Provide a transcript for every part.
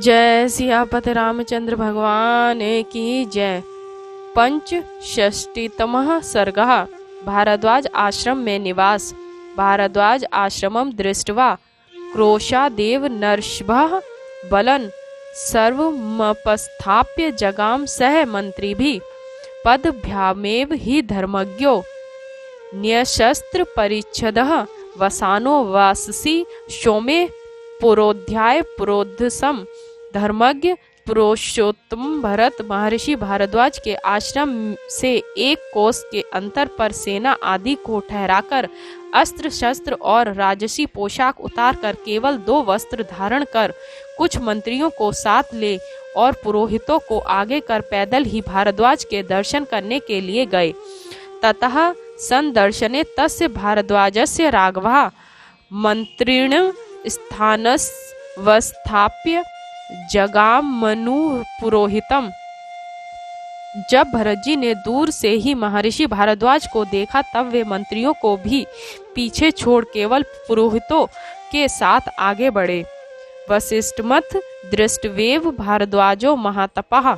जय सियापति रामचंद्र भगवान की जय। पंचषष्टितमः सर्गः। भारद्वाज आश्रम में निवास। भारद्वाज आश्रमं दृष्ट्वा क्रोशादेव नरषभः बलं सर्वमपस्थाप्य जगाम सह मंत्रिभिः पदभ्यामेव हि धर्मज्ञो न्यशस्त्र परिच्छदः वसानो वाससी सोमे पुरोध्याय पुरोधसम। धर्मज्ञ पुरुषोत्तम भरत महर्षि भारद्वाज के आश्रम से एक कोस के अंतर पर सेना आदि को ठहराकर अस्त्र शस्त्र और राजसी पोशाक उतारकर केवल 2 वस्त्र धारण कर कुछ मंत्रियों को साथ ले और पुरोहितों को आगे कर पैदल ही भारद्वाज के दर्शन करने के लिए गए। ततः संदर्शने तस्य भारद्वाजस्य राघवः मंत्रिण स्थानवस्थाप्य जगामनु पुरोहितम। जब भरत जी ने दूर से ही महर्षि भारद्वाज को देखा तब वे मंत्रियों को भी पीछे छोड़ केवल पुरोहितों के साथ आगे बढ़े। वसिष्ठमथ दृष्टवेव भारद्वाजो महातपः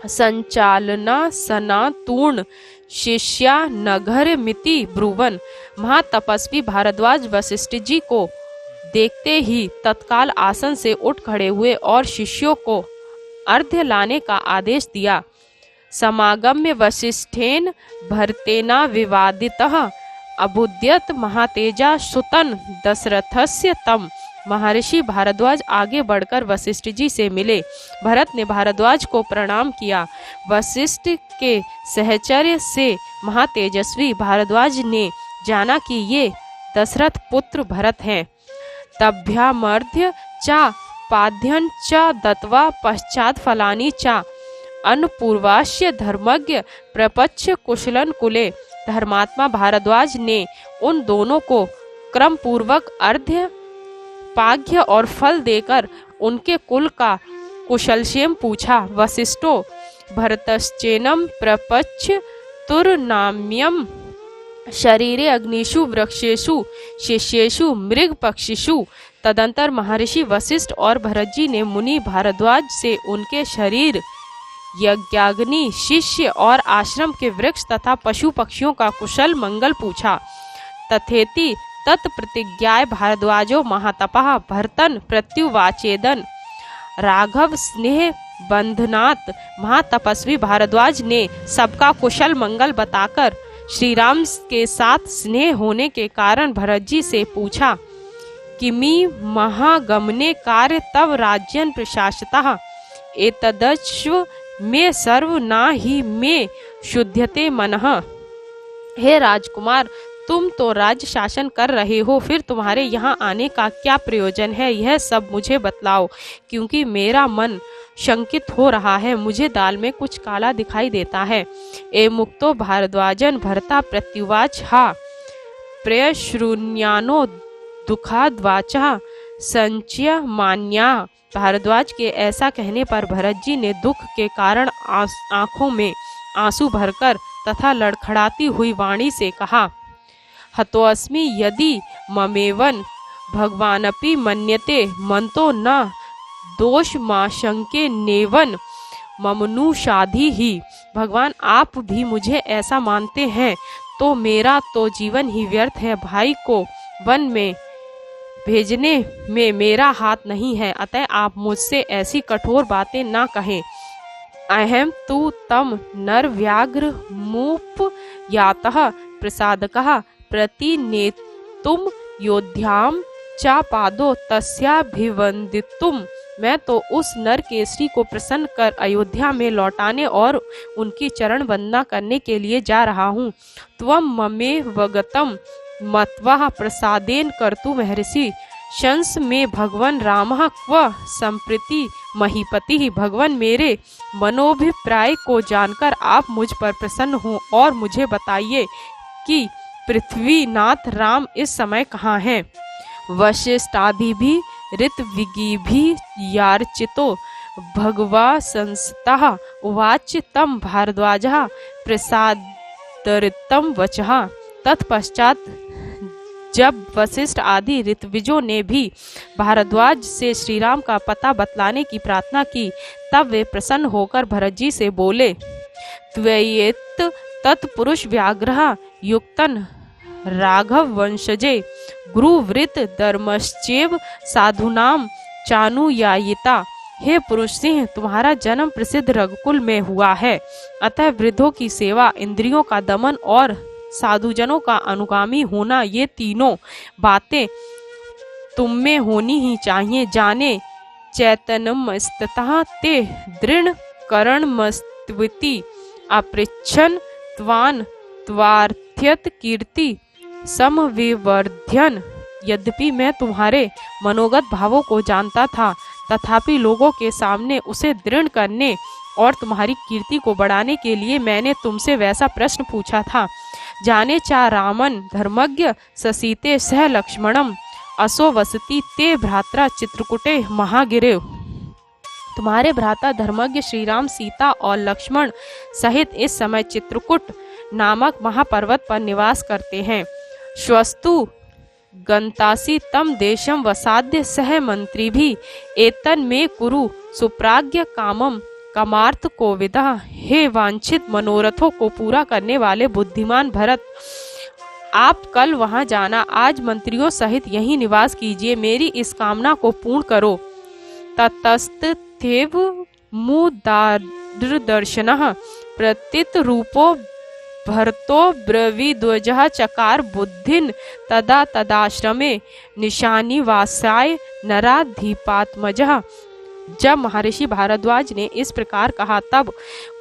संचालना सनातूर्ण शिष्या नगर मिति ब्रुवन। महातपस्वी भारद्वाज वशिष्ठ जी को देखते ही तत्काल आसन से उठ खड़े हुए और शिष्यों को अर्घ्य लाने का आदेश दिया। समागम्य वसिष्ठेन भरतेना विवादितः अबुद्यत महातेजा सुतन दशरथस्य तम। महर्षि भारद्वाज आगे बढ़कर वशिष्ठ जी से मिले। भरत ने भारद्वाज को प्रणाम किया। वशिष्ठ के सहचर्य से महातेजस्वी भारद्वाज ने जाना कि ये दशरथ पुत्र भरत हैं। तभ्यामर्ध्य चा पाद्यं च दत्वा पश्चात फलानि चा अन्नपूर्वास्य धर्मज्ञ प्रपच्छ कुशलन कुले। धर्मात्मा भारद्वाज ने उन दोनों को क्रम पूर्वक अर्घ्य पाघ्य और फल देकर उनके कुल का कुशलक्षेम पूछा। वशिष्ठो भरतश्चेनम प्रपच्छ तुरनाम्यम शरीरे अग्निषु वृक्षेषु शिष्येषु मृग पक्षिषु। तदंतर महर्षि वशिष्ठ और भरत जी ने मुनि भारद्वाज से उनके शरीर यज्ञाग्नि शिष्य और आश्रम के वृक्ष तथा पशु पक्षियों का कुशल मंगल पूछा। तथेति तत्प्रतिज्ञाय भारद्वाजो महातपः भरतन प्रत्युवाचेदन। राघव स्नेह बंधनात् महातपस्वी भारद्वाज ने सबका कुशल मंगल बताकर श्री राम के साथ स्नेह होने के कारण भरत जी से पूछा किमि महागमने कार्य तव राज्यन प्रशासतः एतदश्व में सर्व ना ही में शुद्धते मनः। हे राजकुमार, तुम तो राज्य शासन कर रहे हो, फिर तुम्हारे यहाँ आने का क्या प्रयोजन है, यह सब मुझे बतलाओ, क्योंकि मेरा मन शंकित हो रहा है। मुझे दाल में कुछ काला दिखाई देता है। ए मुक्तो भारद्वाजन भरता प्रत्युवाच हा प्रयश्रुण्यानो दुखाद्वाचा संचय मान्या। भारद्वाज के ऐसा कहने पर भरत जी ने दुख के कारण आंखों में आंसू भरकर तथा लड़खड़ाती हुई वाणी से कहा, हतोऽस्मि यदि ममेवन भगवानपि मन्यते मनतो न दोषमाशंके नेवन ममनुषाधि ही। भगवान आप भी मुझे ऐसा मानते हैं तो मेरा तो जीवन ही व्यर्थ है। भाई को वन में भेजने में मेरा हाथ नहीं है, अतः आप मुझसे ऐसी कठोर बातें ना कहें। अहम तु तम नर व्याघ्र मूप यातः प्रसादकः प्रतिनेतुम योध्याम चा पादो तस्याभिवंदितुम। मैं तो उस नर केसरी को प्रसन्न कर अयोध्या में लौटाने और उनकी चरण वंदना करने के लिए जा रहा हूँ। त्वं ममेवगतं मत्वा प्रसादेन कर्तु महर्षि शंस में भगवन रामः क्व संप्रति महीपति। भगवान मेरे मनोभिप्राय को जानकर आप मुझ पर प्रसन्न हो और मुझे बताइए कि पृथ्वीनाथ राम इस समय कहाँ हैं। वशिष्ठादि भी ऋत्विगी भी यार्चितो भगवा संस्तः उवाच तम भारद्वाजः प्रसादरितं वचः। तत्पश्चात जब वशिष्ठ आदि ऋत्विजों ने भी भारद्वाज से श्री राम का पता बतलाने की प्रार्थना की, तब वे प्रसन्न होकर भरत जी से बोले, त्वयेत तत्पुरुष व्याघ्र युक्तन राघव वंशजे गुरुवृत धर्मश्चैव साधुनाम चानुयायिता। हे पुरुष सिंह, तुम्हारा जन्म प्रसिद्ध रघुकुल में हुआ है, अतः वृद्धों की सेवा, इंद्रियों का दमन और साधुजनों का अनुगामी होना, ये तीनों बातें तुम में होनी ही चाहिए। जाने चैतन्यमस्ततः ते दृढ़ करणमस्त्विति अपृच्छन त्वान त्वार्थ्यत कीर्ति समविवर्ध्यन। यद्यपि मैं तुम्हारे मनोगत भावों को जानता था, तथापि लोगों के सामने उसे दृढ़ करने और तुम्हारी कीर्ति को बढ़ाने के लिए मैंने तुमसे वैसा प्रश्न पूछा था। जाने चा रामन धर्मज्ञ ससीते सह लक्ष्मणम असो वसति ते भ्रात्रा चित्रकूटे महागिरे। तुम्हारे भ्राता धर्मज्ञ श्री राम, सीता और लक्ष्मण सहित इस समय चित्रकूट नामक महापर्वत पर निवास करते हैं। श्वस्तु गंतासी तम देशम वसाद्य सह मंत्री भी एतन में कुरु सुप्राज्ञ कामम कामार्थ को विदा। हे वांछित मनोरथों को पूरा करने वाले बुद्धिमान भरत, आप कल वहां जाना, आज मंत्रियों सहित यहीं निवास कीजिए, मेरी इस कामना को पूर्ण करो। ततस्तेव मुदार्दर्शनः प्रतीत रूपो भरतो ब्रवीद्वजः चकार बुद्धिन तदा तदाश्रमे निशानिवासाय नराधिपात्मजः। जब महर्षि भारद्वाज ने इस प्रकार कहा, तब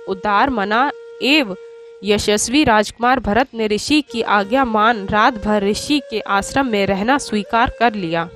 उदार मना एवं यशस्वी राजकुमार भरत ने ऋषि की आज्ञा मान रात भर ऋषि के आश्रम में रहना स्वीकार कर लिया।